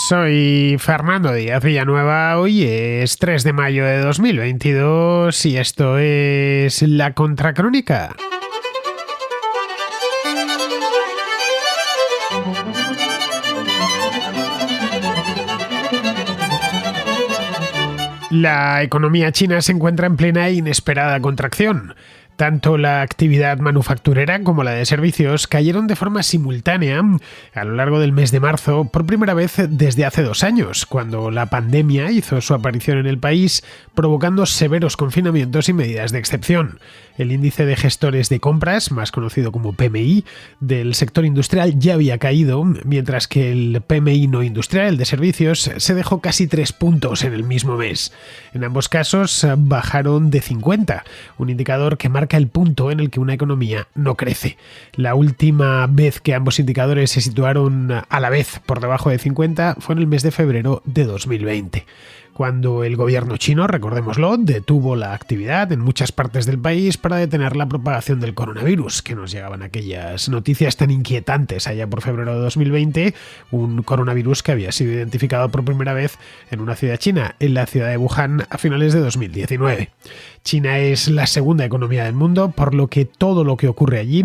Soy Fernando Díaz Villanueva, hoy es 3 de mayo de 2022 y esto es La Contracrónica. La economía china se encuentra en plena e inesperada contracción. Tanto la actividad manufacturera como la de servicios cayeron de forma simultánea a lo largo del mes de marzo por primera vez desde hace 2 años, cuando la pandemia hizo su aparición en el país, provocando severos confinamientos y medidas de excepción. El índice de gestores de compras, más conocido como PMI, del sector industrial ya había caído, mientras que el PMI no industrial, el de servicios, se dejó casi 3 puntos en el mismo mes. En ambos casos bajaron de 50, un indicador que marca el punto en el que una economía no crece. La última vez que ambos indicadores se situaron a la vez por debajo de 50 fue en el mes de febrero de 2020. Cuando el gobierno chino, recordémoslo, detuvo la actividad en muchas partes del país para detener la propagación del coronavirus, que nos llegaban aquellas noticias tan inquietantes allá por febrero de 2020, un coronavirus que había sido identificado por primera vez en una ciudad china, en la ciudad de Wuhan, a finales de 2019. China es la segunda economía del mundo, por lo que todo lo que ocurre allí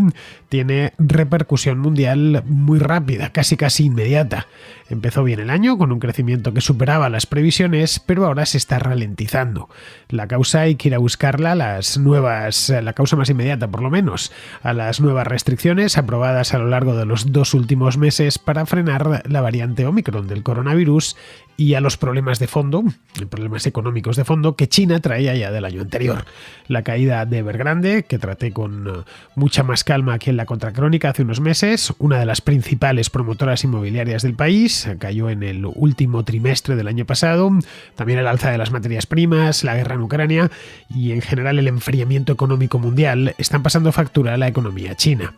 tiene repercusión mundial muy rápida, casi inmediata. Empezó bien el año con un crecimiento que superaba las previsiones, pero ahora se está ralentizando. La causa hay que ir a buscarla, la causa más inmediata por lo menos, a las nuevas restricciones aprobadas a lo largo de los 2 últimos meses para frenar la variante Omicron del coronavirus y a los problemas de fondo, problemas económicos de fondo que China traía ya del año anterior. La caída de Evergrande, que traté con mucha más calma aquí en La Contracrónica hace unos meses, una de las principales promotoras inmobiliarias del país, cayó en el último trimestre del año pasado. También el alza de las materias primas, la guerra en Ucrania y en general el enfriamiento económico mundial están pasando factura a la economía china.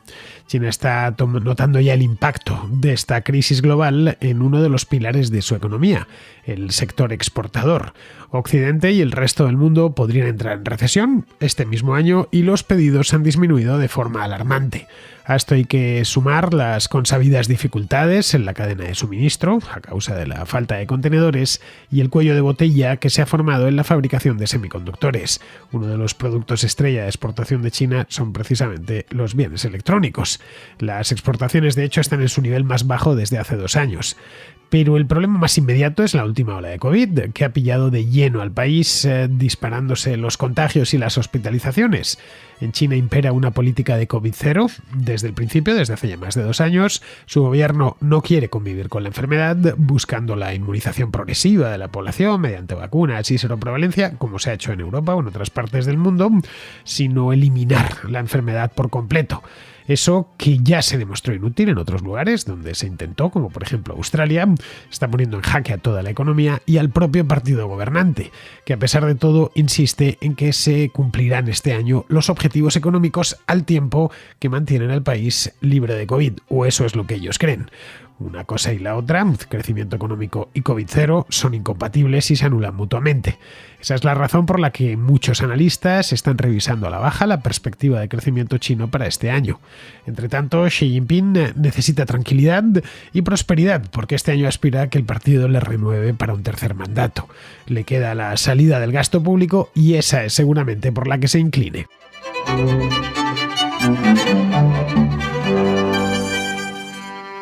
China está notando ya el impacto de esta crisis global en uno de los pilares de su economía, el sector exportador. Occidente y el resto del mundo podrían entrar en recesión este mismo año y los pedidos han disminuido de forma alarmante. A esto hay que sumar las consabidas dificultades en la cadena de suministro a causa de la falta de contenedores y el cuello de botella que se ha formado en la fabricación de semiconductores. Uno de los productos estrella de exportación de China son precisamente los bienes electrónicos. Las exportaciones, de hecho, están en su nivel más bajo desde hace 2 años. Pero el problema más inmediato es la última ola de COVID, que ha pillado de lleno al país, disparándose los contagios y las hospitalizaciones. En China impera una política de COVID-0 desde el principio, desde hace ya más de 2 años. Su gobierno no quiere convivir con la enfermedad, buscando la inmunización progresiva de la población mediante vacunas y seroprevalencia, como se ha hecho en Europa o en otras partes del mundo, sino eliminar la enfermedad por completo. Eso que ya se demostró inútil en otros lugares donde se intentó, como por ejemplo Australia, está poniendo en jaque a toda la economía y al propio partido gobernante, que a pesar de todo insiste en que se cumplirán este año los objetivos económicos al tiempo que mantienen al país libre de COVID, o eso es lo que ellos creen. Una cosa y la otra, crecimiento económico y COVID-0, son incompatibles y se anulan mutuamente. Esa es la razón por la que muchos analistas están revisando a la baja la perspectiva de crecimiento chino para este año. Entre tanto, Xi Jinping necesita tranquilidad y prosperidad, porque este año aspira a que el partido le renueve para un tercer mandato. Le queda la salida del gasto público y esa es seguramente por la que se incline.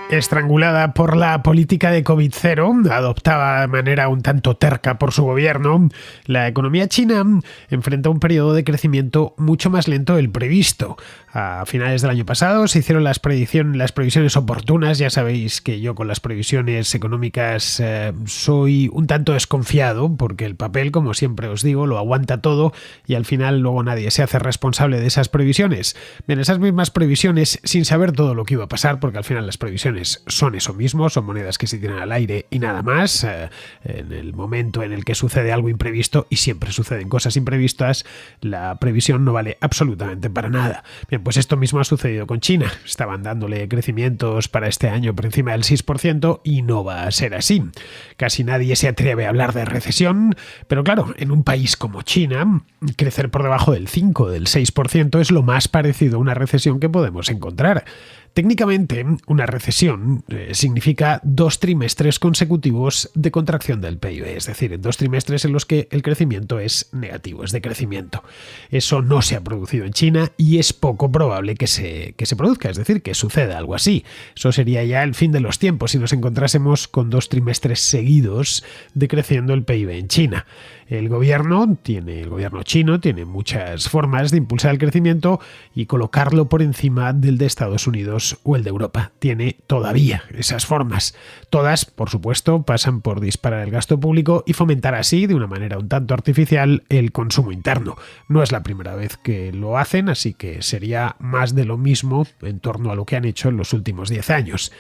Estrangulada por la política de COVID-0, adoptada de manera un tanto terca por su gobierno, la economía china enfrenta un periodo de crecimiento mucho más lento del previsto. A finales del año pasado se hicieron las previsiones oportunas. Ya sabéis que yo con las previsiones económicas soy un tanto desconfiado, porque el papel, como siempre os digo, lo aguanta todo y al final luego nadie se hace responsable de esas previsiones. Bien, esas mismas previsiones, sin saber todo lo que iba a pasar, porque al final las previsiones son eso mismo, son monedas que se tiran al aire y nada más. En el momento en el que sucede algo imprevisto, y siempre suceden cosas imprevistas, la previsión no vale absolutamente para nada. Bien, pues esto mismo ha sucedido con China. Estaban dándole crecimientos para este año por encima del 6% y no va a ser así. Casi nadie se atreve a hablar de recesión, pero claro, en un país como China, crecer por debajo del 5, del 6% es lo más parecido a una recesión que podemos encontrar. Técnicamente, una recesión significa 2 trimestres consecutivos de contracción del PIB, es decir, 2 trimestres en los que el crecimiento es negativo, es de crecimiento. Eso no se ha producido en China y es poco probable que se produzca, es decir, que suceda algo así. Eso sería ya el fin de los tiempos si nos encontrásemos con 2 trimestres seguidos decreciendo el PIB en China. El gobierno chino tiene muchas formas de impulsar el crecimiento y colocarlo por encima del de Estados Unidos o el de Europa. Tiene todavía esas formas. Todas, por supuesto, pasan por disparar el gasto público y fomentar así, de una manera un tanto artificial, el consumo interno. No es la primera vez que lo hacen, así que sería más de lo mismo en torno a lo que han hecho en los últimos 10 años.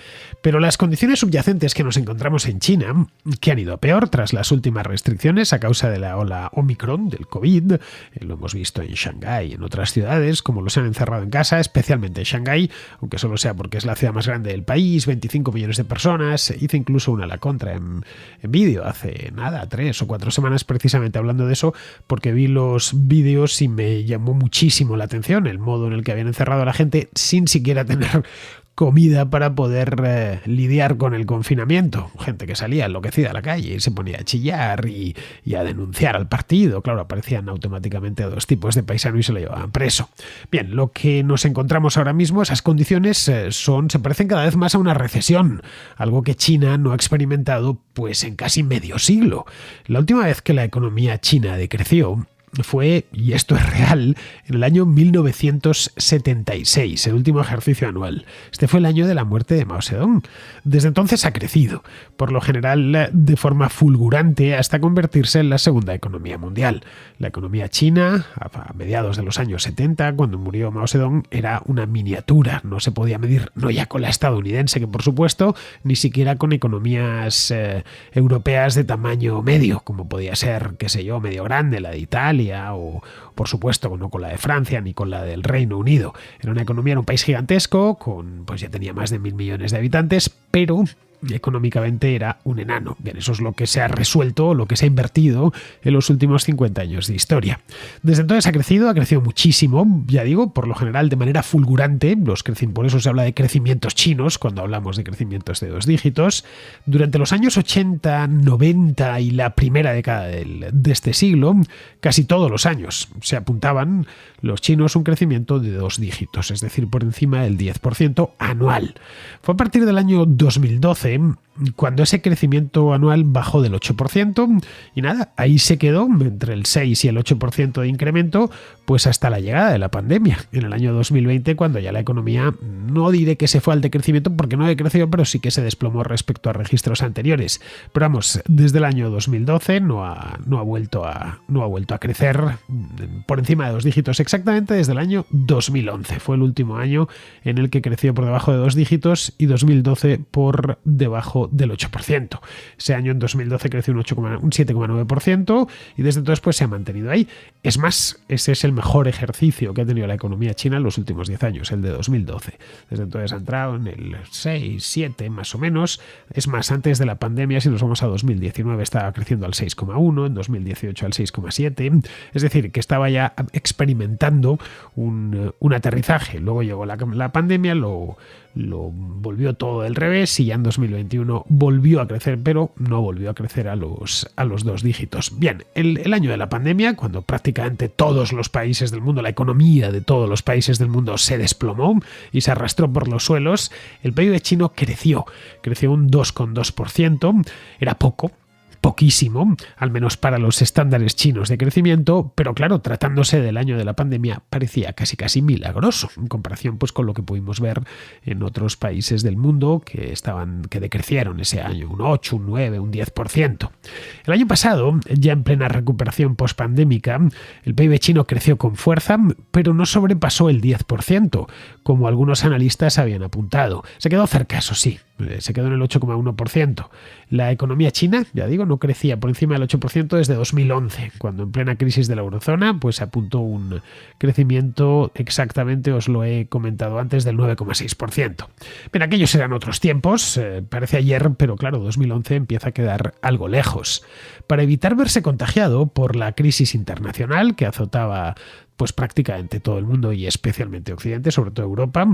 Pero las condiciones subyacentes que nos encontramos en China, que han ido a peor tras las últimas restricciones a causa de la ola Omicron del COVID, lo hemos visto en Shanghái y en otras ciudades, como los han encerrado en casa, especialmente en Shanghái, aunque solo sea porque es la ciudad más grande del país, 25 millones de personas. Hice incluso una a la contra en vídeo hace 3 o 4 semanas precisamente hablando de eso, porque vi los vídeos y me llamó muchísimo la atención el modo en el que habían encerrado a la gente sin siquiera tener comida para poder lidiar con el confinamiento. Gente que salía enloquecida a la calle y se ponía a chillar y a denunciar al partido. Claro, aparecían automáticamente 2 tipos de paisano y se lo llevaban preso. Bien, lo que nos encontramos ahora mismo, esas condiciones se parecen cada vez más a una recesión, algo que China no ha experimentado pues en casi medio siglo. La última vez que la economía china decreció fue, y esto es real, en el año 1976, el último ejercicio anual. Este fue el año de la muerte de Mao Zedong. Desde entonces ha crecido, por lo general de forma fulgurante, hasta convertirse en la segunda economía mundial. La economía china, a mediados de los años 70, cuando murió Mao Zedong, era una miniatura. No se podía medir, no ya con la estadounidense, que por supuesto, ni siquiera con economías europeas de tamaño medio, como podía ser, qué sé yo, medio grande, la de Italia, o por supuesto no con la de Francia ni con la del Reino Unido. Era una economía, era un país gigantesco, pues ya tenía más de 1.000 millones de habitantes, pero económicamente era un enano. Bien, eso es lo que se ha resuelto, lo que se ha invertido en los últimos 50 años de historia. Desde entonces ha crecido muchísimo, ya digo, por lo general de manera fulgurante. Por eso se habla de crecimientos chinos cuando hablamos de crecimientos de 2 dígitos. Durante los años 80, 90 y la primera década de este siglo, casi todos los años se apuntaban los chinos un crecimiento de 2 dígitos, es decir, por encima del 10% anual. Fue a partir del año 2012 cuando ese crecimiento anual bajó del 8% y nada, ahí se quedó entre el 6 y el 8% de incremento, pues hasta la llegada de la pandemia en el año 2020, cuando ya la economía, no diré que se fue al decrecimiento porque no decreció, pero sí que se desplomó respecto a registros anteriores. Pero vamos, desde el año 2012 no ha vuelto a crecer por encima de 2 dígitos, exactamente desde el año 2011. Fue el último año en el que creció por debajo de 2 dígitos y 2012 por debajo del 8%. Ese año en 2012 creció un 7,9% y desde entonces pues se ha mantenido ahí. Es más, ese es el mejor ejercicio que ha tenido la economía china en los últimos 10 años, el de 2012. Desde entonces ha entrado en el 6, 7 más o menos. Es más, antes de la pandemia, si nos vamos a 2019, estaba creciendo al 6,1, en 2018 al 6,7. Es decir, que estaba ya experimentando un aterrizaje. Luego llegó la pandemia, lo volvió todo del revés y ya en 2021 volvió a crecer, pero no volvió a crecer a los 2 dígitos. Bien, el año de la pandemia, cuando prácticamente todos los países del mundo, la economía de todos los países del mundo se desplomó y se arrastró por los suelos, el PIB chino creció un 2,2%, era poquísimo, al menos para los estándares chinos de crecimiento, pero claro, tratándose del año de la pandemia parecía casi milagroso, en comparación pues con lo que pudimos ver en otros países del mundo que decrecieron ese año, un 8, un 9, un 10%. El año pasado, ya en plena recuperación pospandémica, el PIB chino creció con fuerza, pero no sobrepasó el 10%, como algunos analistas habían apuntado. Se quedó cerca, eso sí, se quedó en el 8,1%. La economía china, ya digo, no crecía por encima del 8% desde 2011, cuando en plena crisis de la eurozona pues apuntó un crecimiento, exactamente os lo he comentado antes, del 9,6%. Bien, aquellos eran otros tiempos, parece ayer, pero claro, 2011 empieza a quedar algo lejos. Para evitar verse contagiado por la crisis internacional que azotaba pues prácticamente todo el mundo y especialmente Occidente, sobre todo Europa.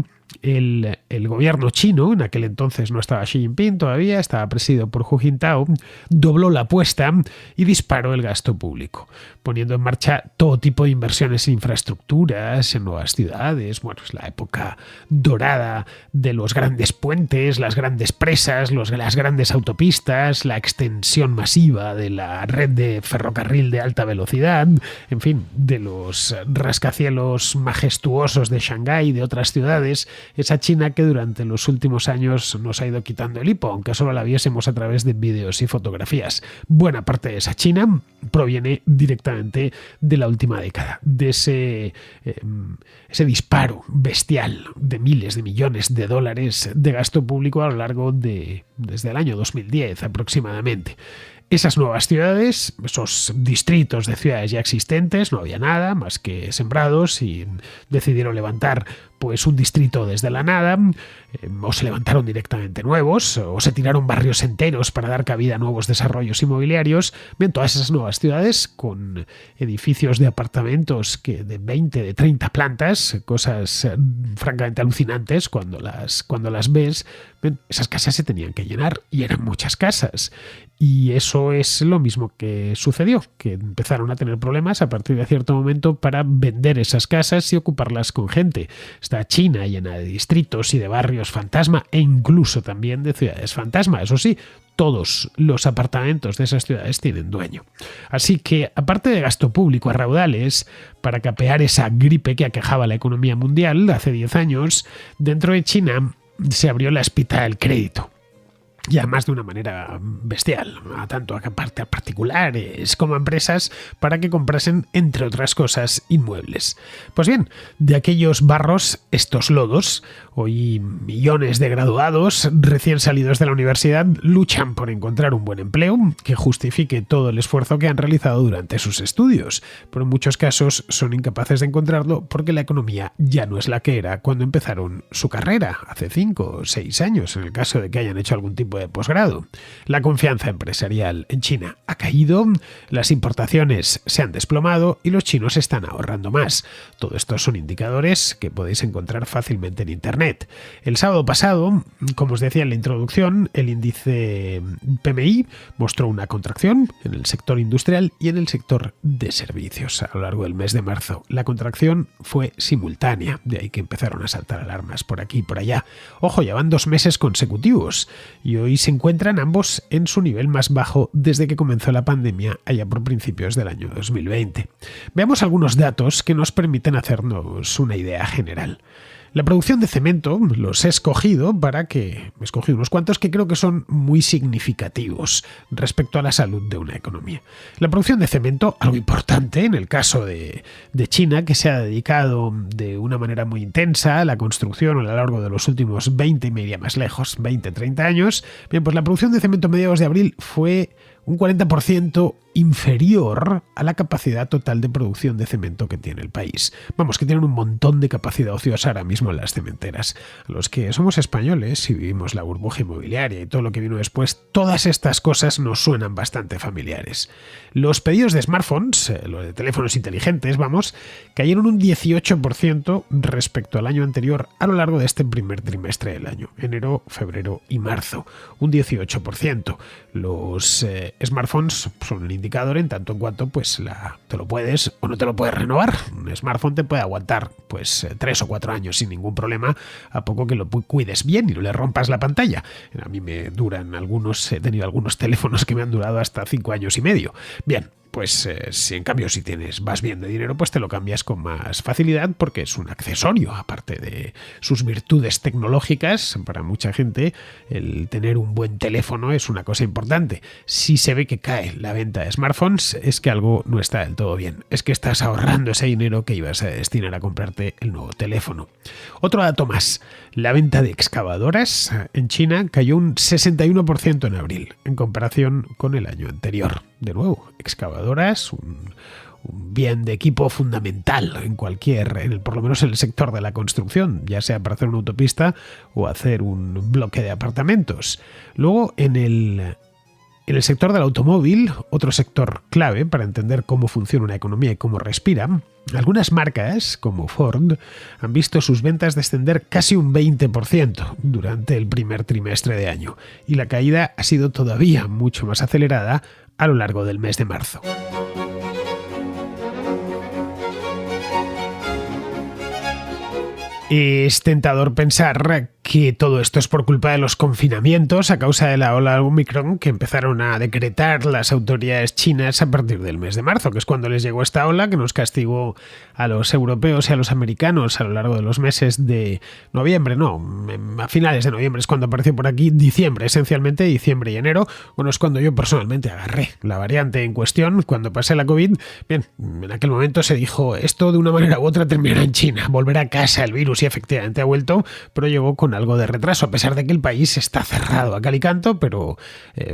El gobierno chino, en aquel entonces no estaba Xi Jinping todavía, estaba presidido por Hu Jintao, dobló la apuesta y disparó el gasto público, poniendo en marcha todo tipo de inversiones en infraestructuras, en nuevas ciudades. Bueno, es la época dorada de los grandes puentes, las grandes presas, las grandes autopistas, la extensión masiva de la red de ferrocarril de alta velocidad, en fin, de los rascacielos majestuosos de Shanghái y de otras ciudades. Esa China que durante los últimos años nos ha ido quitando el hipo, aunque solo la viésemos a través de vídeos y fotografías. Buena parte de esa China proviene directamente de la última década, de ese disparo bestial de miles de millones de dólares de gasto público a lo largo desde el año 2010 aproximadamente. Esas nuevas ciudades, esos distritos de ciudades ya existentes, no había nada más que sembrados y decidieron levantar pues un distrito desde la nada, o se levantaron directamente nuevos, o se tiraron barrios enteros para dar cabida a nuevos desarrollos inmobiliarios. Bien, todas esas nuevas ciudades con edificios de apartamentos de 20, de 30 plantas, cosas francamente alucinantes cuando las ves. Bien, esas casas se tenían que llenar y eran muchas casas. Y eso es lo mismo que sucedió, que empezaron a tener problemas a partir de cierto momento para vender esas casas y ocuparlas con gente. Está China llena de distritos y de barrios fantasma e incluso también de ciudades fantasma. Eso sí, todos los apartamentos de esas ciudades tienen dueño. Así que, aparte de gasto público a raudales para capear esa gripe que aquejaba la economía mundial hace 10 años, dentro de China se abrió la espita del crédito. Y además de una manera bestial, tanto a particulares como a empresas, para que comprasen, entre otras cosas, inmuebles. Pues bien, de aquellos barros, estos lodos, hoy millones de graduados recién salidos de la universidad luchan por encontrar un buen empleo que justifique todo el esfuerzo que han realizado durante sus estudios, pero en muchos casos son incapaces de encontrarlo porque la economía ya no es la que era cuando empezaron su carrera, hace 5 o 6 años, en el caso de que hayan hecho algún tipo de posgrado. La confianza empresarial en China ha caído, las importaciones se han desplomado y los chinos están ahorrando más. Todo esto son indicadores que podéis encontrar fácilmente en Internet. El sábado pasado, como os decía en la introducción, el índice PMI mostró una contracción en el sector industrial y en el sector de servicios a lo largo del mes de marzo. La contracción fue simultánea, de ahí que empezaron a saltar alarmas por aquí y por allá. Ojo, ya van 2 meses consecutivos y hoy se encuentran ambos en su nivel más bajo desde que comenzó la pandemia allá por principios del año 2020. Veamos algunos datos que nos permiten hacernos una idea general. La producción de cemento los he escogido unos cuantos que creo que son muy significativos respecto a la salud de una economía. La producción de cemento, algo importante en el caso de China, que se ha dedicado de una manera muy intensa a la construcción a lo largo de los últimos 20 y me iría más lejos, 20-30 años. Bien, pues la producción de cemento a mediados de abril fue un 40% inferior a la capacidad total de producción de cemento que tiene el país. Vamos, que tienen un montón de capacidad ociosa ahora mismo en las cementeras. A los que somos españoles y vivimos la burbuja inmobiliaria y todo lo que vino después, todas estas cosas nos suenan bastante familiares. Los pedidos de smartphones, los de teléfonos inteligentes, cayeron un 18% respecto al año anterior a lo largo de este primer trimestre del año, enero, febrero y marzo. Un 18%. Los smartphones son un indicador en tanto en cuanto te lo puedes o no te lo puedes renovar. Un smartphone te puede aguantar 3 o 4 años sin ningún problema, a poco que lo cuides bien y no le rompas la pantalla. A mí me duran he tenido algunos teléfonos que me han durado hasta 5 años y medio. Bien, pues si en cambio vas bien de dinero, pues te lo cambias con más facilidad porque es un accesorio, aparte de sus virtudes tecnológicas. Para mucha gente el tener un buen teléfono es una cosa importante. Si se ve que cae la venta de smartphones, es que algo no está del todo bien. Es que estás ahorrando ese dinero que ibas a destinar a comprarte el nuevo teléfono. Otro dato más. La venta de excavadoras en China cayó un 61% en abril, en comparación con el año anterior. De nuevo, excavadoras, un bien de equipo fundamental por lo menos en el sector de la construcción, ya sea para hacer una autopista o hacer un bloque de apartamentos. Luego, en En el sector del automóvil, otro sector clave para entender cómo funciona una economía y cómo respira, algunas marcas, como Ford, han visto sus ventas descender casi un 20% durante el primer trimestre de año, y la caída ha sido todavía mucho más acelerada a lo largo del mes de marzo. Es tentador pensar que todo esto es por culpa de los confinamientos a causa de la ola Omicron que empezaron a decretar las autoridades chinas a partir del mes de marzo, que es cuando les llegó esta ola que nos castigó a los europeos y a los americanos a lo largo de los meses de noviembre, a finales de noviembre es cuando apareció por aquí, diciembre, esencialmente diciembre y enero. Bueno, es cuando yo personalmente agarré la variante en cuestión, cuando pasé la COVID. Bien, en aquel momento se dijo, esto de una manera u otra terminará en China, volverá a casa el virus, y efectivamente ha vuelto, pero llegó con algo de retraso, a pesar de que el país está cerrado a cal y canto, pero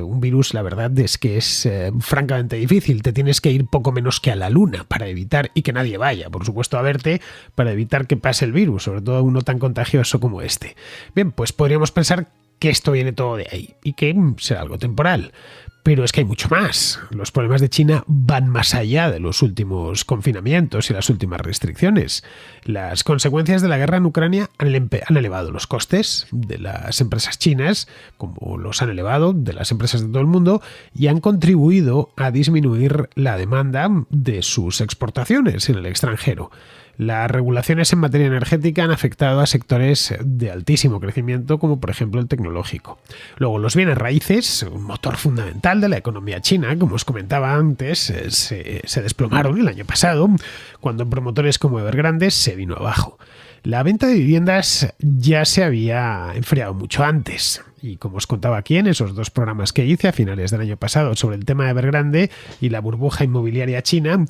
un virus, la verdad es que es francamente difícil. Te tienes que ir poco menos que a la luna para evitar, y que nadie vaya, por supuesto, a verte, para evitar que pase el virus, sobre todo uno tan contagioso como este. Bien, pues podríamos pensar que esto viene todo de ahí y que será algo temporal. Pero es que hay mucho más. Los problemas de China van más allá de los últimos confinamientos y las últimas restricciones. Las consecuencias de la guerra en Ucrania han elevado los costes de las empresas chinas, como los han elevado de las empresas de todo el mundo, y han contribuido a disminuir la demanda de sus exportaciones en el extranjero. Las regulaciones en materia energética han afectado a sectores de altísimo crecimiento, como por ejemplo el tecnológico. Luego, los bienes raíces, un motor fundamental de la economía china, como os comentaba antes, se desplomaron el año pasado, cuando promotores como Evergrande se vino abajo. La venta de viviendas ya se había enfriado mucho antes. Y como os contaba aquí en esos dos programas que hice a finales del año pasado sobre el tema de Evergrande y la burbuja inmobiliaria china,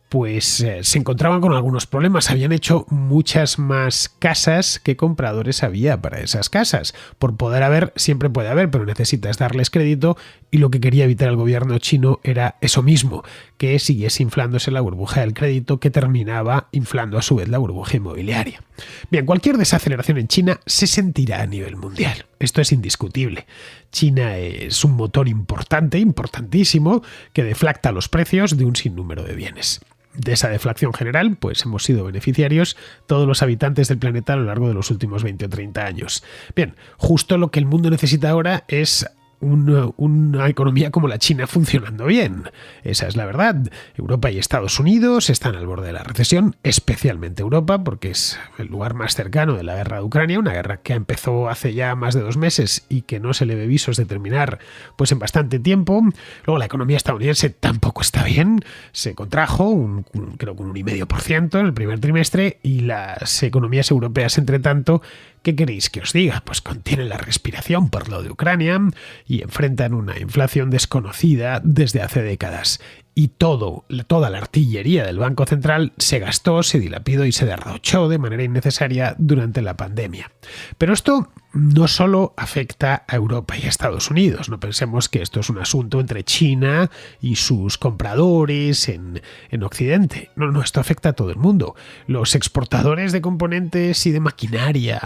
pues se encontraban con algunos problemas. Habían hecho muchas más casas que compradores había para esas casas. Por poder haber, siempre puede haber, pero necesitas darles crédito, y lo que quería evitar el gobierno chino era eso mismo, que siguiese inflándose la burbuja del crédito, que terminaba inflando a su vez la burbuja inmobiliaria. Bien, cualquier desaceleración en China se sentirá a nivel mundial. Esto es indiscutible. China es un motor importante, importantísimo, que deflacta los precios de un sinnúmero de bienes. De esa deflación general, pues hemos sido beneficiarios todos los habitantes del planeta a lo largo de los últimos 20 o 30 años. Bien, justo lo que el mundo necesita ahora es una economía como la China funcionando bien. Esa es la verdad. Europa y Estados Unidos están al borde de la recesión, especialmente Europa, porque es el lugar más cercano de la guerra de Ucrania, una guerra que empezó hace ya más de 2 meses y que no se le ve visos de terminar pues en bastante tiempo. Luego, la economía estadounidense tampoco está bien, se contrajo creo que un 1,5% en el primer trimestre, y las economías europeas, entre tanto, ¿qué queréis que os diga? Pues contienen la respiración por lo de Ucrania y enfrentan una inflación desconocida desde hace décadas. Y toda la artillería del Banco Central se gastó, se dilapidó y se derrochó de manera innecesaria durante la pandemia. Pero esto no solo afecta a Europa y a Estados Unidos. No pensemos que esto es un asunto entre China y sus compradores en Occidente. No, esto afecta a todo el mundo. Los exportadores de componentes y de maquinaria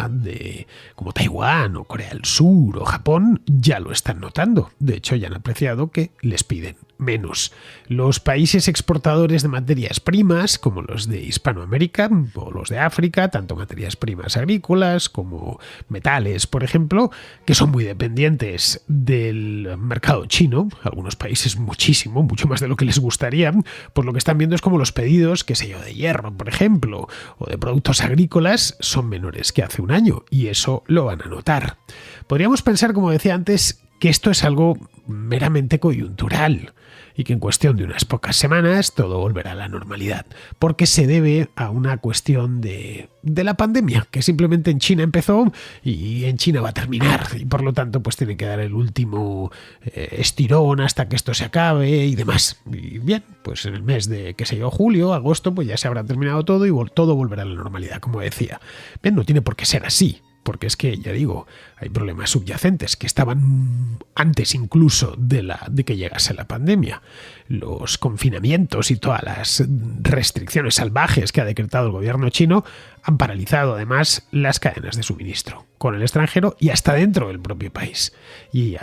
como Taiwán o Corea del Sur o Japón ya lo están notando. De hecho, ya han apreciado que les piden menos. Los países exportadores de materias primas, como los de Hispanoamérica o los de África, tanto materias primas agrícolas como metales, por ejemplo, que son muy dependientes del mercado chino, algunos países muchísimo, mucho más de lo que les gustaría, pues lo que están viendo es como los pedidos, qué sé yo, de hierro, por ejemplo, o de productos agrícolas son menores que hace un año, y eso lo van a notar. Podríamos pensar, como decía antes, que esto es algo meramente coyuntural y que en cuestión de unas pocas semanas todo volverá a la normalidad, porque se debe a una cuestión de la pandemia, que simplemente en China empezó y en China va a terminar, y por lo tanto pues tiene que dar el último estirón hasta que esto se acabe y demás. Y bien, pues en el mes de, qué sé yo, julio, agosto, pues ya se habrá terminado todo y todo volverá a la normalidad, como decía. Bien, no tiene por qué ser así. porque es que, ya digo, hay problemas subyacentes que estaban antes incluso de que llegase la pandemia. Los confinamientos y todas las restricciones salvajes que ha decretado el gobierno chino han paralizado además las cadenas de suministro con el extranjero y hasta dentro del propio país. Y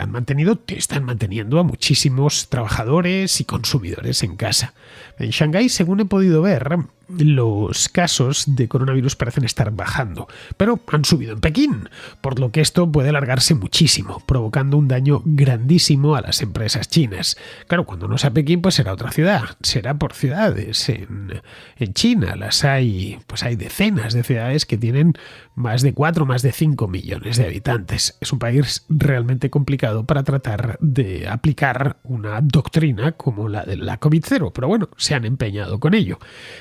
están manteniendo a muchísimos trabajadores y consumidores en casa. En Shanghái, según he podido ver, los casos de coronavirus parecen estar bajando, pero han subido en Pekín, por lo que esto puede alargarse muchísimo, provocando un daño grandísimo a las empresas chinas. Claro, cuando no sea Pekín, pues será otra ciudad, será por ciudades. En China hay decenas de ciudades que tienen más de 4, más de 5 millones de habitantes. Es un país realmente complicado para tratar de aplicar una doctrina como la de la COVID-0, pero bueno, se han empeñado con ello.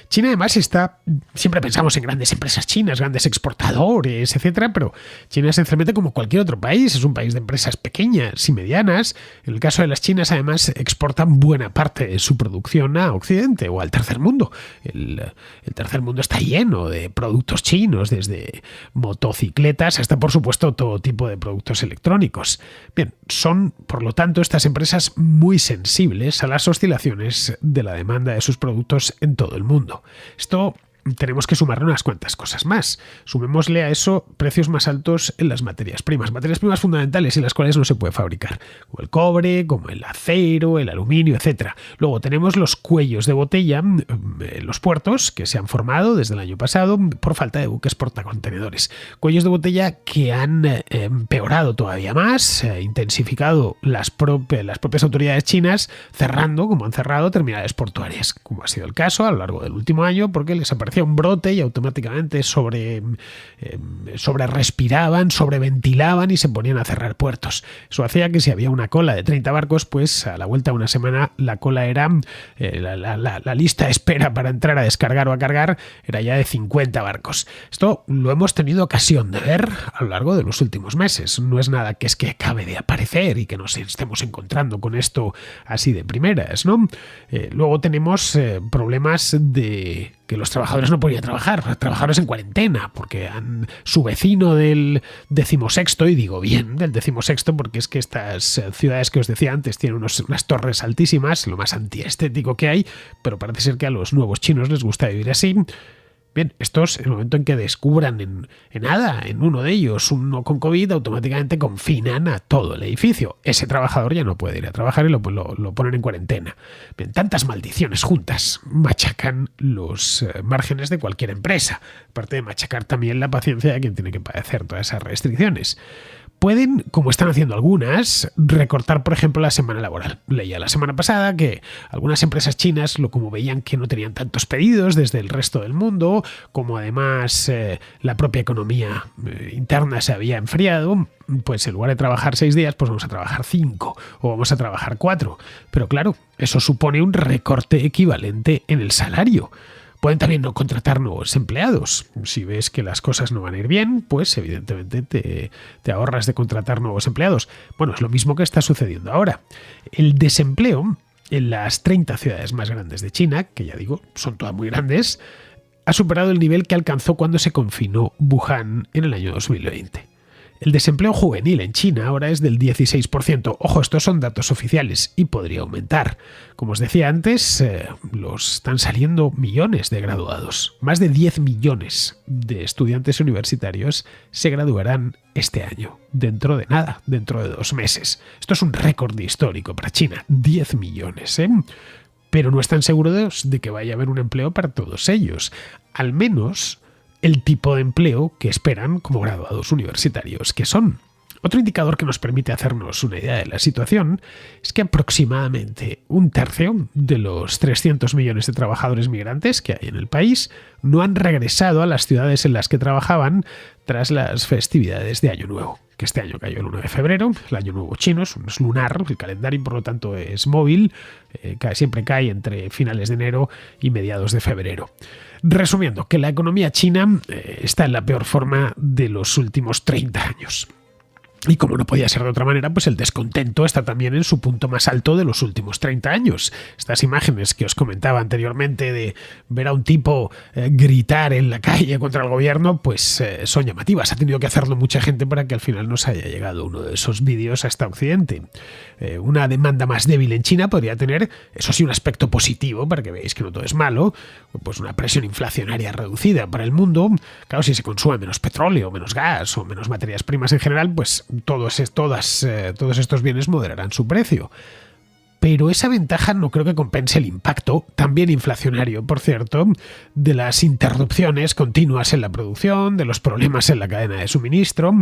China además siempre pensamos en grandes empresas chinas, grandes exportadores, etcétera, pero China esencialmente como cualquier otro país, es un país de empresas pequeñas y medianas. En el caso de las chinas además exportan buena parte de su producción a Occidente o al tercer mundo. El tercer mundo está lleno de productos chinos, desde motocicletas hasta, por supuesto, todo tipo de productos electrónicos. Bien, son, por lo tanto, estas empresas muy sensibles a las oscilaciones de la demanda de sus productos en todo el mundo. Esto tenemos que sumarle unas cuantas cosas más. Sumémosle a eso precios más altos en las materias primas fundamentales en las cuales no se puede fabricar, como el cobre, como el acero, el aluminio, etc. Luego tenemos los cuellos de botella en los puertos que se han formado desde el año pasado por falta de buques portacontenedores. Cuellos de botella que han empeorado todavía más, intensificado las propias autoridades chinas, cerrando, como han cerrado, terminales portuarias, como ha sido el caso a lo largo del último año, porque les aparecía un brote y automáticamente sobrerespiraban, sobreventilaban y se ponían a cerrar puertos. Eso hacía que si había una cola de 30 barcos, pues a la vuelta de una semana la cola era, la lista de espera para entrar a descargar o a cargar era ya de 50 barcos. Esto lo hemos tenido ocasión de ver a lo largo de los últimos meses. No es nada que acabe de aparecer y que nos estemos encontrando con esto así de primeras, ¿no? Luego tenemos problemas de que los trabajadores no podían trabajar, trabajadores en cuarentena, porque su vecino del 16º, y digo bien del 16º porque es que estas ciudades que os decía antes tienen unas torres altísimas, lo más antiestético que hay, pero parece ser que a los nuevos chinos les gusta vivir así. Bien, estos, en el momento en que descubran en uno de ellos uno con COVID, automáticamente confinan a todo el edificio. Ese trabajador ya no puede ir a trabajar y lo ponen en cuarentena. Bien, tantas maldiciones juntas machacan los márgenes de cualquier empresa, aparte de machacar también la paciencia de quien tiene que padecer todas esas restricciones. Pueden, como están haciendo algunas, recortar, por ejemplo, la semana laboral. Leía la semana pasada que algunas empresas chinas, como veían que no tenían tantos pedidos desde el resto del mundo, como además la propia economía interna se había enfriado, pues en lugar de trabajar 6 días, pues vamos a trabajar 5 o vamos a trabajar 4. Pero claro, eso supone un recorte equivalente en el salario. Pueden también no contratar nuevos empleados. Si ves que las cosas no van a ir bien, pues evidentemente te ahorras de contratar nuevos empleados. Bueno, es lo mismo que está sucediendo ahora. El desempleo en las 30 ciudades más grandes de China, que ya digo, son todas muy grandes, ha superado el nivel que alcanzó cuando se confinó Wuhan en el año 2020. El desempleo juvenil en China ahora es del 16%. Ojo, estos son datos oficiales y podría aumentar. Como os decía antes, están saliendo millones de graduados. Más de 10 millones de estudiantes universitarios se graduarán este año. Dentro de nada, dentro de 2 meses. Esto es un récord histórico para China. 10 millones, ¿eh? Pero no están seguros de que vaya a haber un empleo para todos ellos. Al menos el tipo de empleo que esperan como graduados universitarios que son. Otro indicador que nos permite hacernos una idea de la situación es que aproximadamente 1/3 de los 300 millones de trabajadores migrantes que hay en el país no han regresado a las ciudades en las que trabajaban tras las festividades de Año Nuevo, que este año cayó el 1 de febrero, el Año Nuevo chino es lunar, el calendario por lo tanto es móvil, siempre cae entre finales de enero y mediados de febrero. Resumiendo, que la economía china está en la peor forma de los últimos 30 años. Y como no podía ser de otra manera, pues el descontento está también en su punto más alto de los últimos 30 años. Estas imágenes que os comentaba anteriormente de ver a un tipo gritar en la calle contra el gobierno, pues son llamativas. Ha tenido que hacerlo mucha gente para que al final nos haya llegado uno de esos vídeos hasta Occidente. Una demanda más débil en China podría tener, eso sí, un aspecto positivo, para que veáis que no todo es malo, pues una presión inflacionaria reducida para el mundo. Claro, si se consume menos petróleo, menos gas o menos materias primas en general, pues todos estos bienes moderarán su precio. Pero esa ventaja no creo que compense el impacto, también inflacionario, por cierto, de las interrupciones continuas en la producción, de los problemas en la cadena de suministro,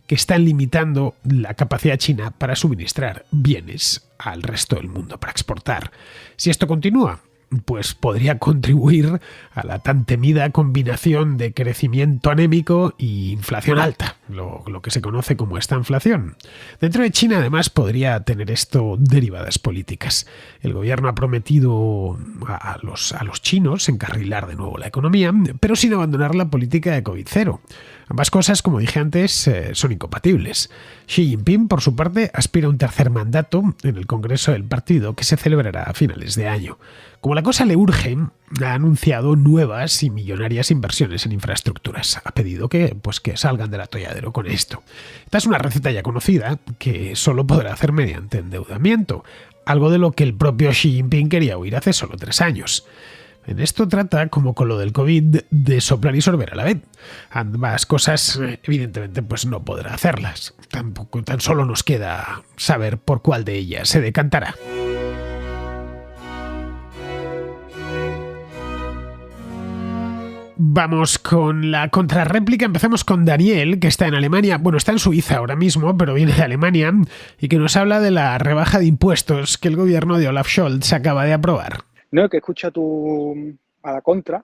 que están limitando la capacidad china para suministrar bienes al resto del mundo, para exportar. Si esto continúa, pues podría contribuir a la tan temida combinación de crecimiento anémico y inflación alta, lo que se conoce como esta inflación. Dentro de China, además, podría tener esto derivadas políticas. El gobierno ha prometido a los chinos encarrilar de nuevo la economía, pero sin abandonar la política de COVID-0. Ambas cosas, como dije antes, son incompatibles. Xi Jinping, por su parte, aspira a un tercer mandato en el Congreso del partido que se celebrará a finales de año. Como la cosa le urge, ha anunciado nuevas y millonarias inversiones en infraestructuras. Ha pedido que salgan del atolladero con esto. Esta es una receta ya conocida que solo podrá hacer mediante endeudamiento, algo de lo que el propio Xi Jinping quería huir hace solo 3 años. En esto trata, como con lo del COVID, de soplar y sorber a la vez. Ambas cosas, evidentemente, pues no podrá hacerlas. Tan solo nos queda saber por cuál de ellas se decantará. Vamos con la contrarréplica. Empezamos con Daniel, que está en Alemania. Bueno, está en Suiza ahora mismo, pero viene de Alemania y que nos habla de la rebaja de impuestos que el gobierno de Olaf Scholz acaba de aprobar. No, que escucha a la contra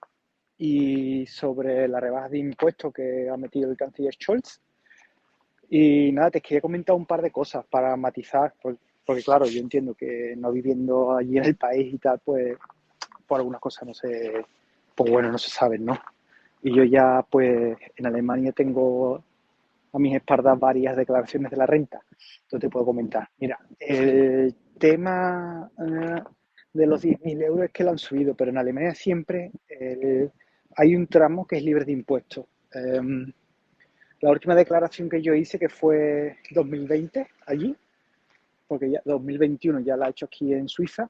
y sobre la rebaja de impuestos que ha metido el canciller Scholz. Y nada, te quería comentar un par de cosas para matizar, porque claro, yo entiendo que no viviendo allí en el país y tal, pues por algunas cosas no sé, pues bueno, no se saben, ¿no? Y yo ya, pues en Alemania tengo a mis espaldas varias declaraciones de la renta. Entonces te puedo comentar. Mira, el tema de los 10.000 euros es que lo han subido, pero en Alemania siempre hay un tramo que es libre de impuestos. La última declaración que yo hice, que fue 2020 allí, porque ya 2021 ya la he hecho aquí en Suiza,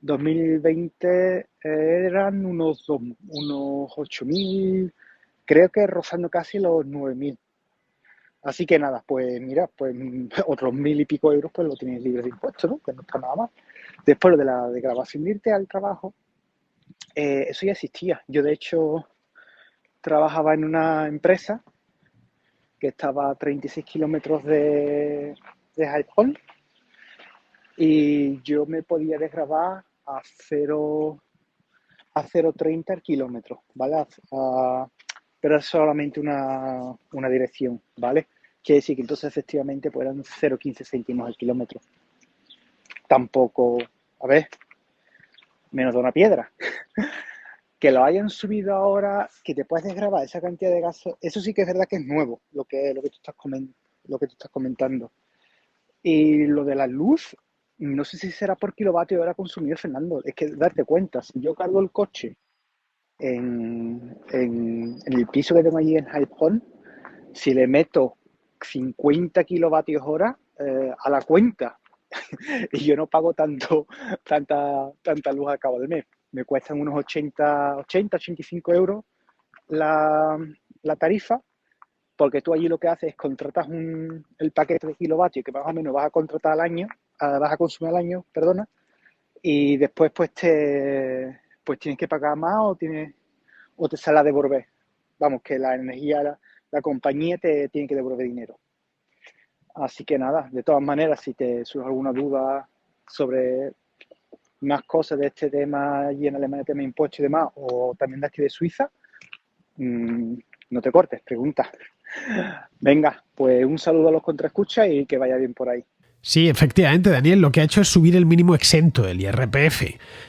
2020 eran unos 8.000, creo que rozando casi los 9.000. Así que nada, pues mira, pues otros 1.000 y pico euros pues lo tienes libre de impuestos, ¿no? Que no está nada mal. Después de la declaración de irte al trabajo, eso ya existía. Yo de hecho trabajaba en una empresa que estaba a 36 kilómetros de Heilbronn y yo me podía desgravar a 0,30 el kilómetro, ¿vale? Pero es solamente una dirección, ¿vale? Quiere decir que entonces efectivamente pues eran 0,15 céntimos el kilómetro. Tampoco, a ver, menos de una piedra. Que lo hayan subido ahora, que te puedes desgravar esa cantidad de gasto, eso sí que es verdad que es nuevo, lo que tú estás comentando. Y lo de la luz, no sé si será por kilovatio hora consumido, Fernando. Es que darte cuenta, si yo cargo el coche en el piso que tengo allí en Heilbronn, si le meto 50 kilovatios hora a la cuenta y yo no pago tanta luz al cabo del mes, me cuestan unos 85 euros la tarifa, porque tú allí lo que haces es contratas el paquete de kilovatios que más o menos vas a contratar al año, vas a consumir al año, perdona, y después pues tienes que pagar más o te sale a devolver. Vamos, que la energía, la compañía te tiene que devolver dinero. Así que nada, de todas maneras, si te surge alguna duda sobre más cosas de este tema allí en Alemania, tema de impuestos y demás, o también de aquí de Suiza, no te cortes, pregunta. Venga, pues un saludo a los contraescuchas y que vaya bien por ahí. Sí, efectivamente, Daniel, lo que ha hecho es subir el mínimo exento del IRPF.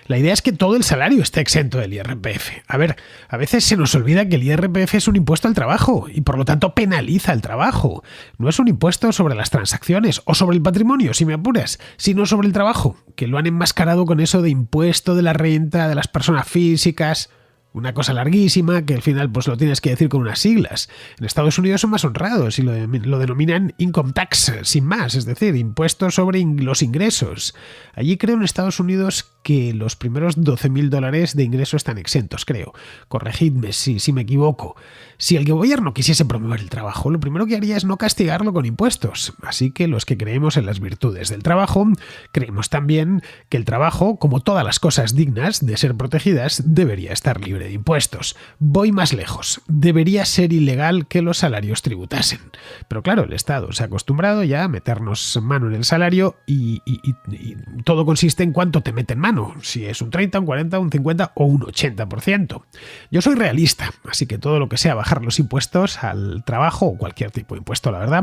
La idea es que todo el salario esté exento del IRPF. A ver, a veces se nos olvida que el IRPF es un impuesto al trabajo y por lo tanto penaliza el trabajo. No es un impuesto sobre las transacciones o sobre el patrimonio, si me apuras, sino sobre el trabajo, que lo han enmascarado con eso de impuesto de la renta de las personas físicas. Una cosa larguísima que al final pues lo tienes que decir con unas siglas. En Estados Unidos son más honrados y lo denominan income tax, sin más, es decir, impuestos sobre los ingresos. Allí creo en Estados Unidos que los primeros $12.000 de ingreso están exentos, creo. Corregidme si me equivoco. Si el gobierno quisiese promover el trabajo, lo primero que haría es no castigarlo con impuestos. Así que los que creemos en las virtudes del trabajo, creemos también que el trabajo, como todas las cosas dignas de ser protegidas, debería estar libre de impuestos. Voy más lejos. Debería ser ilegal que los salarios tributasen. Pero claro, el Estado se ha acostumbrado ya a meternos mano en el salario y todo consiste en cuánto te meten mano. Si es un 30, un 40, un 50 o un 80%. Yo soy realista, así que todo lo que sea bajar los impuestos al trabajo o cualquier tipo de impuesto, la verdad,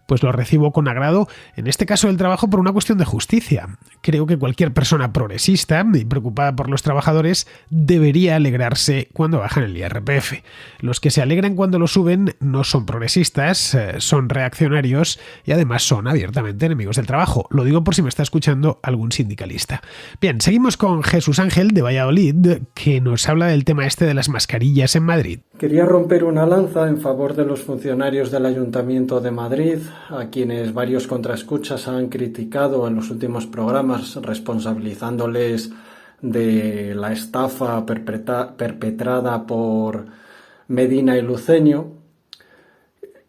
pues lo recibo con agrado, en este caso del trabajo por una cuestión de justicia. Creo que cualquier persona progresista y preocupada por los trabajadores debería alegrarse cuando bajan el IRPF. Los que se alegran cuando lo suben no son progresistas, son reaccionarios y además son abiertamente enemigos del trabajo. Lo digo por si me está escuchando algún sindicalista. Bien, seguimos con Jesús Ángel de Valladolid, que nos habla del tema este de las mascarillas en Madrid. Quería romper una lanza en favor de los funcionarios del Ayuntamiento de Madrid, a quienes varios contraescuchas han criticado en los últimos programas, responsabilizándoles de la estafa perpetrada por Medina y Luceño.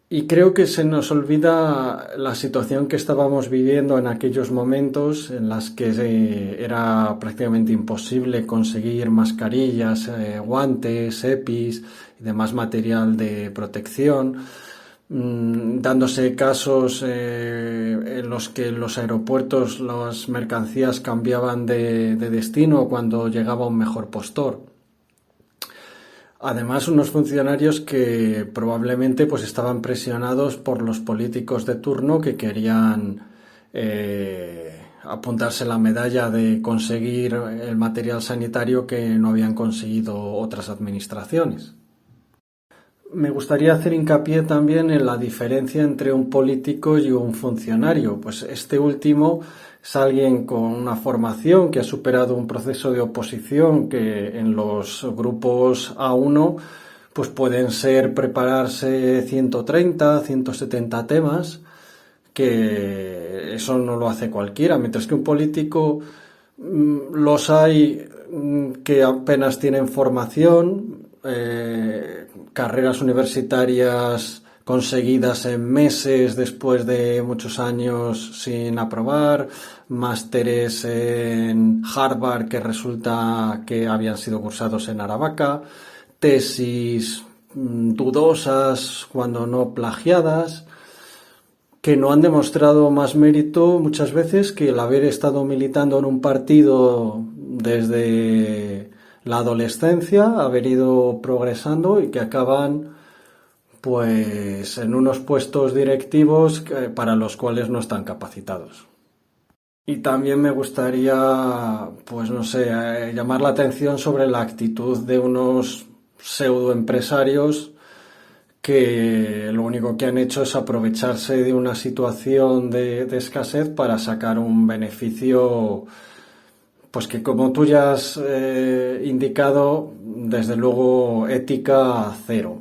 Y creo que se nos olvida la situación que estábamos viviendo en aquellos momentos en las que era prácticamente imposible conseguir mascarillas, guantes, EPIs y demás material de protección, dándose casos en los que en los aeropuertos las mercancías cambiaban de destino cuando llegaba un mejor postor. Además, unos funcionarios que probablemente pues estaban presionados por los políticos de turno que querían apuntarse la medalla de conseguir el material sanitario que no habían conseguido otras administraciones. Me gustaría hacer hincapié también en la diferencia entre un político y un funcionario, pues este último es alguien con una formación que ha superado un proceso de oposición que en los grupos A1 pues pueden ser prepararse 130, 170 temas, que eso no lo hace cualquiera, mientras que un político los hay que apenas tienen formación, carreras universitarias conseguidas en meses después de muchos años sin aprobar, másteres en Harvard que resulta que habían sido cursados en Aravaca, tesis dudosas cuando no plagiadas, que no han demostrado más mérito muchas veces que el haber estado militando en un partido desde la adolescencia, haber ido progresando y que acaban pues en unos puestos directivos para los cuales no están capacitados. Y también me gustaría, pues no sé, llamar la atención sobre la actitud de unos pseudoempresarios que lo único que han hecho es aprovecharse de una situación de escasez para sacar un beneficio, pues que como tú ya has indicado, desde luego ética cero.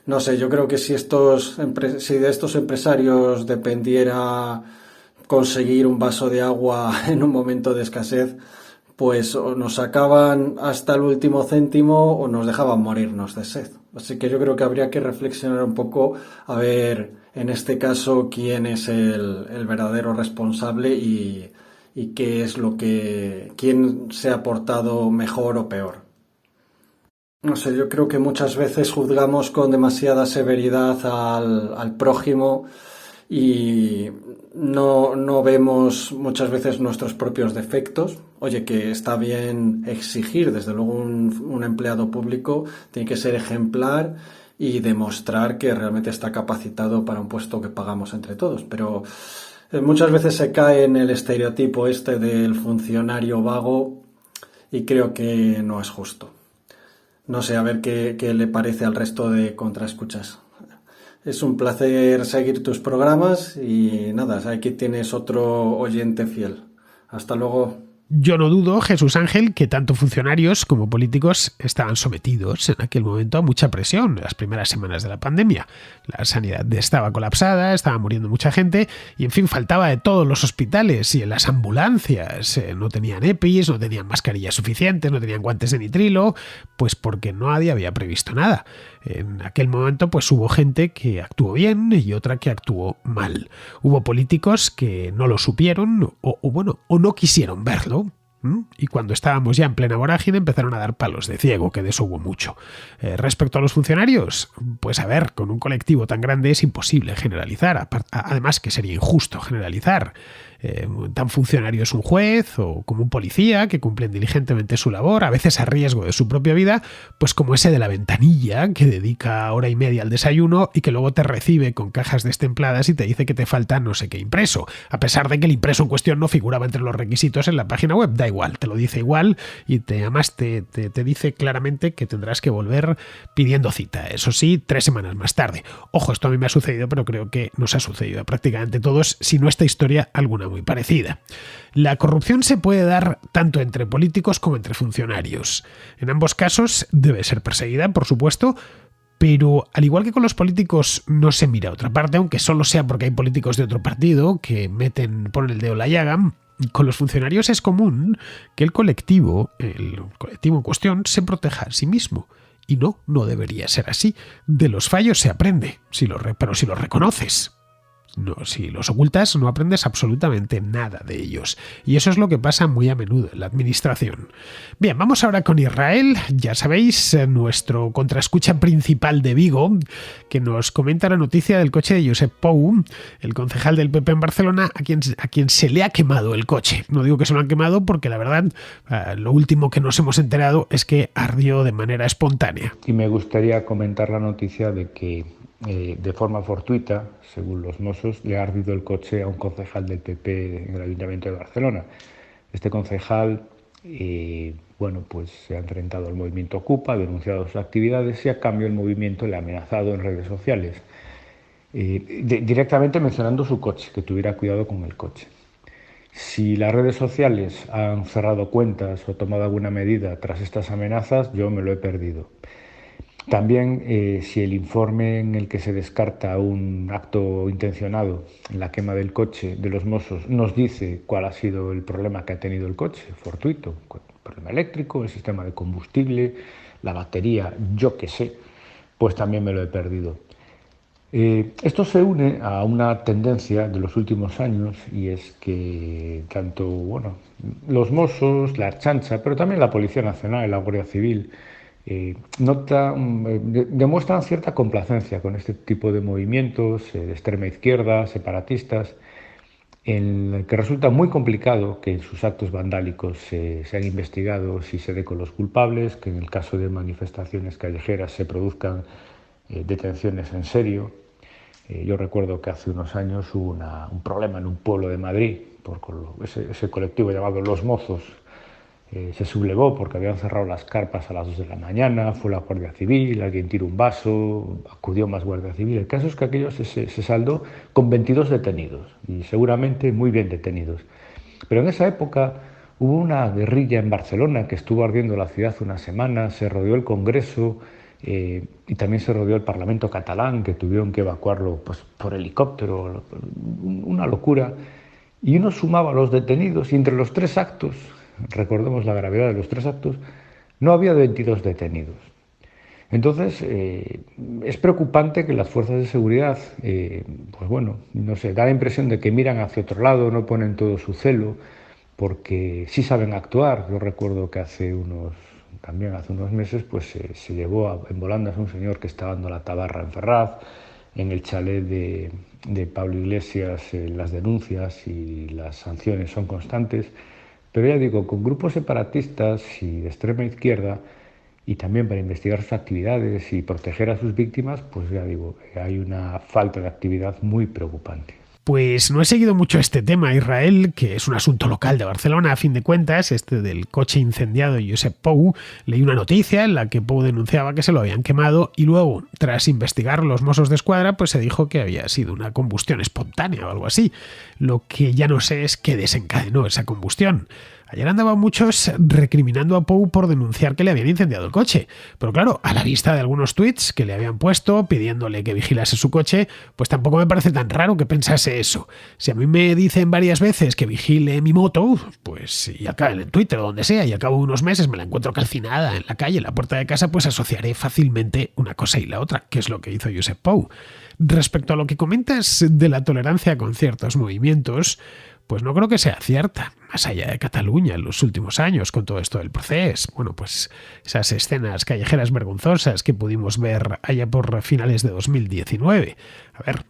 No sé, yo creo que si de estos empresarios dependiera conseguir un vaso de agua en un momento de escasez, pues o nos sacaban hasta el último céntimo o nos dejaban morirnos de sed. Así que yo creo que habría que reflexionar un poco a ver, en este caso, quién es el verdadero responsable y qué es quién se ha portado mejor o peor. No sé, yo creo que muchas veces juzgamos con demasiada severidad al prójimo y no vemos muchas veces nuestros propios defectos. Oye, que está bien exigir, desde luego un empleado público tiene que ser ejemplar y demostrar que realmente está capacitado para un puesto que pagamos entre todos, pero Muchas veces se cae en el estereotipo este del funcionario vago y creo que no es justo. No sé, a ver qué le parece al resto de contraescuchas. Es un placer seguir tus programas y nada, aquí tienes otro oyente fiel. Hasta luego. Yo no dudo, Jesús Ángel, que tanto funcionarios como políticos estaban sometidos en aquel momento a mucha presión las primeras semanas de la pandemia. La sanidad estaba colapsada, estaba muriendo mucha gente y, en fin, faltaba de todos los hospitales y en las ambulancias. No tenían EPIs, no tenían mascarillas suficientes, no tenían guantes de nitrilo, pues porque nadie había previsto nada. En aquel momento pues hubo gente que actuó bien y otra que actuó mal. Hubo políticos que no lo supieron o no quisieron verlo. Y cuando estábamos ya en plena vorágine empezaron a dar palos de ciego, que de eso hubo mucho. Respecto a los funcionarios, pues a ver, con un colectivo tan grande es imposible generalizar. Además que sería injusto generalizar. Tan funcionario es un juez o como un policía que cumplen diligentemente su labor, a veces a riesgo de su propia vida, pues como ese de la ventanilla que dedica hora y media al desayuno y que luego te recibe con cajas destempladas y te dice que te falta no sé qué impreso, a pesar de que el impreso en cuestión no figuraba entre los requisitos en la página web. Da igual, te lo dice igual y además te dice claramente que tendrás que volver pidiendo cita, eso sí, 3 semanas más tarde. Ojo, esto a mí me ha sucedido, pero creo que nos ha sucedido a prácticamente todos, si no esta historia, alguna muy parecida. La corrupción se puede dar tanto entre políticos como entre funcionarios. En ambos casos debe ser perseguida, por supuesto, pero al igual que con los políticos no se mira a otra parte, aunque solo sea porque hay políticos de otro partido que ponen el dedo en la llaga. Con los funcionarios es común que el colectivo en cuestión se proteja a sí mismo. Y no debería ser así. De los fallos se aprende, pero si los reconoces. No, si los ocultas no aprendes absolutamente nada de ellos. Y eso es lo que pasa muy a menudo en la administración. Bien, vamos ahora con Israel. Ya sabéis, nuestro contraescucha principal de Vigo, que nos comenta la noticia del coche de Josep Pou, el concejal del PP en Barcelona, a quien se le ha quemado el coche. No digo que se lo han quemado porque la verdad, lo último que nos hemos enterado es que ardió de manera espontánea. Y me gustaría comentar la noticia de que de forma fortuita, según los Mossos, le ha ardido el coche a un concejal del PP en el Ayuntamiento de Barcelona. Este concejal, pues se ha enfrentado al movimiento Ocupa, ha denunciado sus actividades y a cambio el movimiento le ha amenazado en redes sociales, directamente mencionando su coche, que tuviera cuidado con el coche. Si las redes sociales han cerrado cuentas o tomado alguna medida tras estas amenazas, yo me lo he perdido. También, si el informe en el que se descarta un acto intencionado en la quema del coche de los Mossos nos dice cuál ha sido el problema que ha tenido el coche, fortuito, el problema eléctrico, el sistema de combustible, la batería, yo qué sé, pues también me lo he perdido. Esto se une a una tendencia de los últimos años y es que tanto los Mossos, la Ertzaintza, pero también la Policía Nacional y la Guardia Civil demuestran cierta complacencia con este tipo de movimientos de extrema izquierda, separatistas, en el que resulta muy complicado que en sus actos vandálicos sean investigados y se dé con los culpables, que en el caso de manifestaciones callejeras se produzcan detenciones en serio. Yo recuerdo que hace unos años hubo un problema en un pueblo de Madrid, ese colectivo llamado Los Mozos, se sublevó porque habían cerrado las carpas a las 2 de la mañana, fue la Guardia Civil, alguien tiró un vaso, acudió más Guardia Civil. El caso es que aquello se saldó con 22 detenidos y seguramente muy bien detenidos. Pero en esa época hubo una guerrilla en Barcelona que estuvo ardiendo la ciudad una semana, se rodeó el Congreso y también se rodeó el Parlamento catalán, que tuvieron que evacuarlo por helicóptero, una locura. Y uno sumaba los detenidos y entre los 3 actos, recordemos la gravedad de los 3 actos, no había 22 detenidos. Entonces, es preocupante que las fuerzas de seguridad, da la impresión de que miran hacia otro lado, no ponen todo su celo, porque sí saben actuar. Yo recuerdo que hace unos meses, se llevó en volandas a un señor que estaba dando la tabarra en Ferraz, en el chalet de Pablo Iglesias, las denuncias y las sanciones son constantes. Pero ya digo, con grupos separatistas y de extrema izquierda, y también para investigar sus actividades y proteger a sus víctimas, pues ya digo, hay una falta de actividad muy preocupante. Pues no he seguido mucho este tema, Israel, que es un asunto local de Barcelona, a fin de cuentas, este del coche incendiado de Josep Pou. Leí una noticia en la que Pou denunciaba que se lo habían quemado y luego, tras investigar los Mossos d'Esquadra, pues se dijo que había sido una combustión espontánea o algo así. Lo que ya no sé es qué desencadenó esa combustión. Ayer andaban muchos recriminando a Pou por denunciar que le habían incendiado el coche. Pero claro, a la vista de algunos tuits que le habían puesto pidiéndole que vigilase su coche, pues tampoco me parece tan raro que pensase eso. Si a mí me dicen varias veces que vigile mi moto, pues y acá en Twitter o donde sea, y al cabo de unos meses me la encuentro calcinada en la calle, en la puerta de casa, pues asociaré fácilmente una cosa y la otra, que es lo que hizo Josep Pou. Respecto a lo que comentas de la tolerancia con ciertos movimientos, pues no creo que sea cierta, más allá de Cataluña en los últimos años con todo esto del proceso. Bueno, pues esas escenas callejeras vergonzosas que pudimos ver allá por finales de 2019. A ver,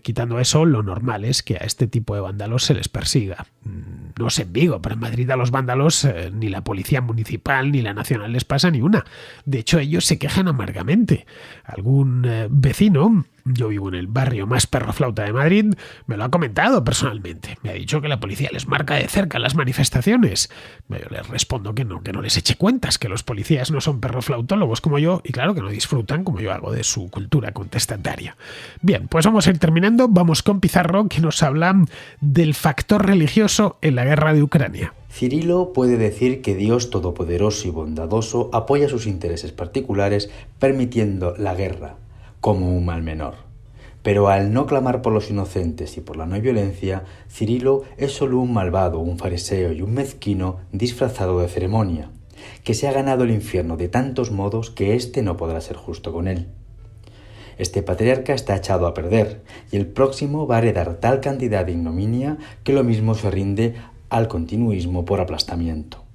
quitando eso, lo normal es que a este tipo de vándalos se les persiga. No sé en Vigo, pero en Madrid a los vándalos ni la policía municipal ni la nacional les pasa ni una. De hecho, ellos se quejan amargamente. Algún vecino, yo vivo en el barrio más perroflauta de Madrid, me lo ha comentado personalmente. Me ha dicho que la policía les marca de cerca las manifestaciones. Yo les respondo que no les eche cuentas, que los policías no son perroflautólogos como yo y claro que no disfrutan como yo hago de su cultura contestataria. Bien, pues vamos a ir terminando. Vamos con Pizarro, que nos habla del factor religioso en la guerra de Ucrania. Cirilo puede decir que Dios Todopoderoso y Bondadoso apoya sus intereses particulares permitiendo la guerra como un mal menor. Pero al no clamar por los inocentes y por la no violencia, Cirilo es solo un malvado, un fariseo y un mezquino disfrazado de ceremonia, que se ha ganado el infierno de tantos modos que éste no podrá ser justo con él. Este patriarca está echado a perder, y el próximo va a heredar tal cantidad de ignominia que lo mismo se rinde al continuismo por aplastamiento.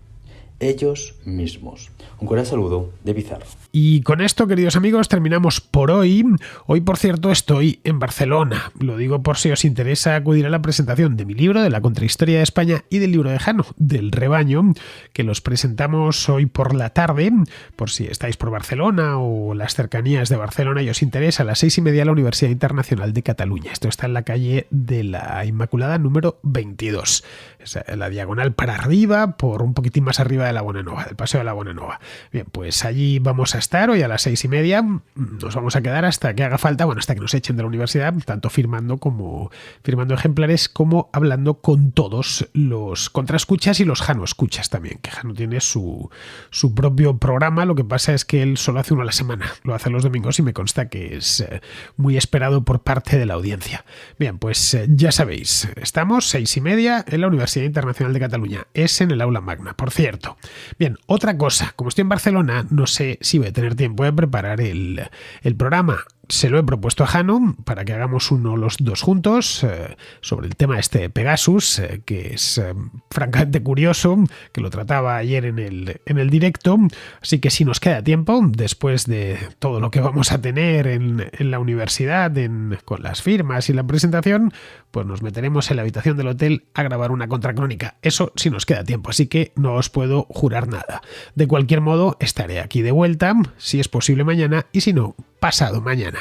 Ellos mismos. Un cordial saludo de Pizarro. Y con esto, queridos amigos, terminamos por hoy. Hoy, por cierto, estoy en Barcelona. Lo digo por si os interesa acudir a la presentación de mi libro, de la Contrahistoria de España, y del libro de Jano, del Rebaño, que los presentamos hoy por la tarde. Por si estáis por Barcelona o las cercanías de Barcelona y os interesa, a las 6:30 a la Universidad Internacional de Cataluña. Esto está en la calle de la Inmaculada número 22. Es la diagonal para arriba, por un poquitín más arriba de la Bonanova, del Paseo de la Bonanova. Bien, pues allí vamos a estar hoy a las 6:30. Nos vamos a quedar hasta que haga falta, bueno, hasta que nos echen de la universidad, tanto firmando ejemplares como hablando con todos los contraescuchas y los Jano escuchas también, que Jano tiene su propio programa. Lo que pasa es que él solo hace uno a la semana, lo hace los domingos y me consta que es muy esperado por parte de la audiencia. Bien, pues ya sabéis, estamos 6:30 en la Universidad Internacional de Cataluña. Es en el Aula Magna, por cierto. Bien, otra cosa, como estoy en Barcelona, no sé si voy a tener tiempo de preparar el programa. Se lo he propuesto a Jano para que hagamos uno los dos juntos sobre el tema este de Pegasus, que es francamente curioso, que lo trataba ayer en el directo. Así que si nos queda tiempo, después de todo lo que vamos a tener en la universidad, con las firmas y la presentación, pues nos meteremos en la habitación del hotel a grabar una contracrónica. Eso sí nos queda tiempo, así que no os puedo jurar nada. De cualquier modo, estaré aquí de vuelta, si es posible mañana, y si no, pasado mañana.